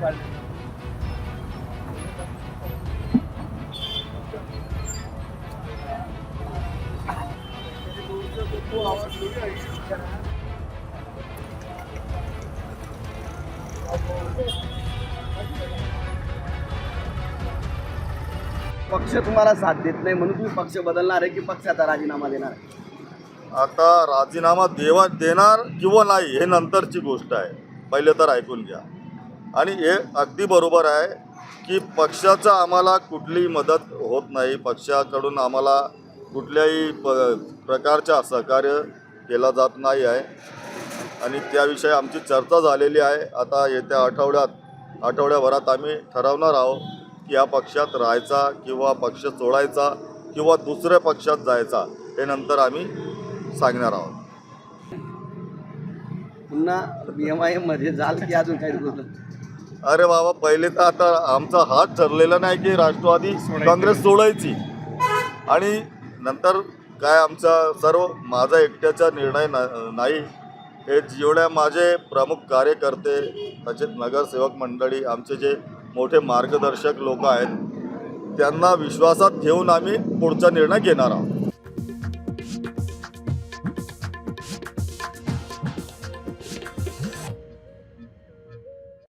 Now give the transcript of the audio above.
पक्ष तुम्हाला साथ देत नाही म्हणून तुम्ही पक्ष बदलणार आहे की पक्षाचा राजीनामा देणार आहे? आता राजीनामा देणार किंवा नाही हे नंतरची गोष्ट आहे, पहिले तर ऐकून घ्या. आणि हे अगदी बरोबर आहे की पक्षाचा आम्हाला कुठलीही मदत होत नाही, पक्षाकडून आम्हाला कुठल्याही प्रकारचा सहकार्य केला जात नाही आहे आणि त्याविषयी आमची चर्चा झालेली आहे. आता येत्या आठवड्याभरात आम्ही ठरवणार आहोत की या पक्षात राहायचा किंवा पक्ष सोडायचा किंवा दुसऱ्या पक्षात जायचा, हे नंतर आम्ही सांगणार आहोत. पुन्हा BMIM मध्ये जाल की अजून काही गोष्ट? अरे बाबा, पहिले तर आता आमचा हात ठरलेला नाही की राष्ट्रवादी काँग्रेस सोडायची आणि नंतर काय आमचा माझा एकट्याचा निर्णय नाही. हे जेवढ्या माझे प्रमुख कार्यकर्ते, तसेच नगरसेवक मंडळी, आमचे जे मोठे मार्गदर्शक लोक आहेत, त्यांना विश्वासात घेऊन आम्ही पुढचा निर्णय घेणार आहोत.